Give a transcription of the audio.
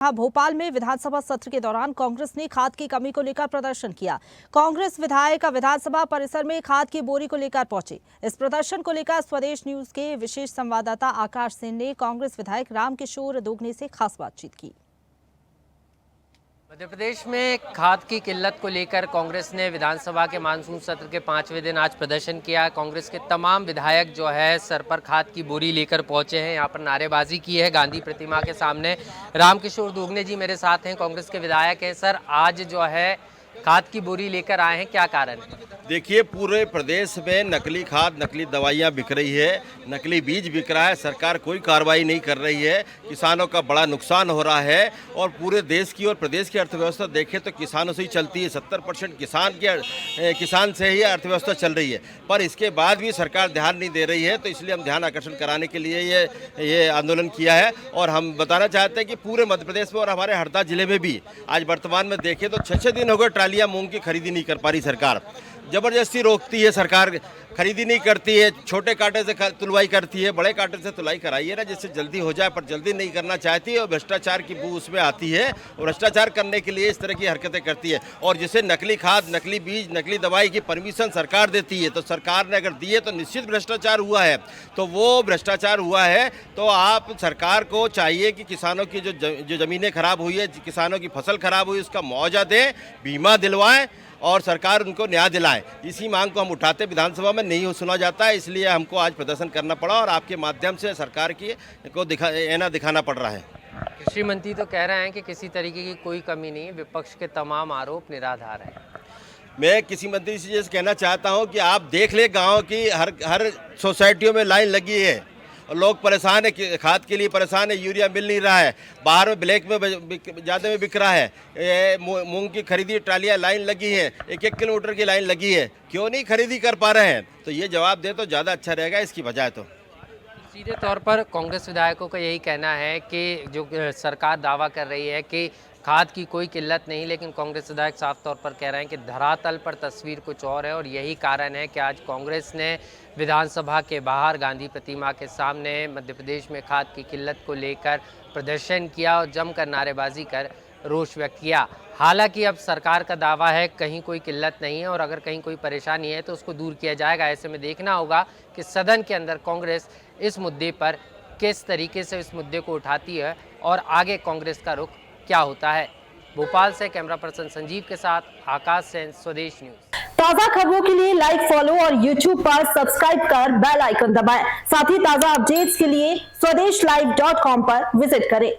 भोपाल में विधानसभा सत्र के दौरान कांग्रेस ने खाद की कमी को लेकर प्रदर्शन किया। कांग्रेस विधायक विधानसभा परिसर में खाद की बोरी को लेकर पहुंचे। इस प्रदर्शन को लेकर स्वदेश न्यूज के विशेष संवाददाता आकाश सेन ने कांग्रेस विधायक रामकिशोर दोगने से खास बातचीत की। मध्य प्रदेश में खाद की किल्लत को लेकर कांग्रेस ने विधानसभा के मानसून सत्र के 5वें दिन आज प्रदर्शन किया। कांग्रेस के तमाम विधायक जो है सर पर खाद की बोरी लेकर पहुंचे हैं। यहाँ पर नारेबाजी की है गांधी प्रतिमा के सामने। रामकिशोर दोगने जी मेरे साथ हैं, कांग्रेस के विधायक हैं। सर, आज जो है खाद की बोरी लेकर आए हैं, क्या कारण है? देखिए, पूरे प्रदेश में नकली खाद, नकली दवाइयाँ बिक रही है, नकली बीज बिक रहा है। सरकार कोई कार्रवाई नहीं कर रही है। किसानों का बड़ा नुकसान हो रहा है और पूरे देश की और प्रदेश की अर्थव्यवस्था देखें तो किसानों से ही चलती है। 70% किसान से ही अर्थव्यवस्था चल रही है, पर इसके बाद भी सरकार ध्यान नहीं दे रही है। तो इसलिए हम ध्यान आकर्षण कराने के लिए ये आंदोलन किया है। और हम बताना चाहते हैं कि पूरे मध्य प्रदेश में और हमारे हरदा जिले में भी आज वर्तमान में देखें तो 6 दिन हो गए ट्रालियाँ मूंग की खरीदी नहीं कर पा रही सरकार। जबरदस्ती रोकती है सरकार, खरीदी नहीं करती है, छोटे कांटे से तुलवाई करती है, बड़े कांटे से तुलाई कराइए ना जिससे जल्दी हो जाए, पर जल्दी नहीं करना चाहती है और भ्रष्टाचार की बू उसमें आती है और भ्रष्टाचार करने के लिए इस तरह की हरकतें करती है। और जिसे नकली खाद, नकली बीज, नकली दवाई की परमिशन सरकार देती है, तो सरकार ने अगर दी है तो निश्चित भ्रष्टाचार हुआ है। तो वो भ्रष्टाचार हुआ है तो आप सरकार को चाहिए कि किसानों की जो ज़मीनें खराब हुई है, किसानों की फसल खराब हुई, उसका मुआवजा दें, बीमा दिलवाएं और सरकार उनको न्याय दिलाए। इसी मांग को हम उठाते, विधानसभा में नहीं सुना जाता है, इसलिए हमको आज प्रदर्शन करना पड़ा और आपके माध्यम से सरकार की को दिखाना पड़ रहा है। कृषि मंत्री तो कह रहे हैं कि किसी तरीके की कोई कमी नहीं, विपक्ष के तमाम आरोप निराधार हैं। मैं किसी मंत्री से ये कहना चाहता हूँ कि आप देख ले, गाँव की हर सोसाइटियों में लाइन लगी है और लोग परेशान है, खाद के लिए परेशान है। यूरिया मिल नहीं रहा है, बाहर में ब्लैक में ज़्यादा में बिक रहा है। मूंग की खरीदी ट्रालियाँ लाइन लगी हैं, 1-1 किलोमीटर की लाइन लगी है, क्यों नहीं खरीदी कर पा रहे हैं? तो ये जवाब दे तो ज़्यादा अच्छा रहेगा इसकी बजाय। तो सीधे तौर पर कांग्रेस विधायकों का यही कहना है कि जो सरकार दावा कर रही है कि खाद की कोई किल्लत नहीं, लेकिन कांग्रेस विधायक साफ तौर पर कह रहे हैं कि धरातल पर तस्वीर कुछ और है। और यही कारण है कि आज कांग्रेस ने विधानसभा के बाहर गांधी प्रतिमा के सामने मध्य प्रदेश में खाद की किल्लत को लेकर प्रदर्शन किया और जमकर नारेबाजी कर रोष व्यक्त किया। हालांकि अब सरकार का दावा है कहीं कोई किल्लत नहीं है और अगर कहीं कोई परेशानी है तो उसको दूर किया जाएगा। ऐसे में देखना होगा कि सदन के अंदर कांग्रेस इस मुद्दे पर किस तरीके से इस मुद्दे को उठाती है और आगे कांग्रेस का रुख क्या होता है। भोपाल से कैमरा पर्सन संजीव के साथ आकाश सेन, स्वदेश न्यूज। ताजा खबरों के लिए लाइक, फॉलो और YouTube पर सब्सक्राइब कर बेल आइकन दबाएं। साथ ही ताजा अपडेट्स के लिए स्वदेशलाइव.com पर विजिट करें।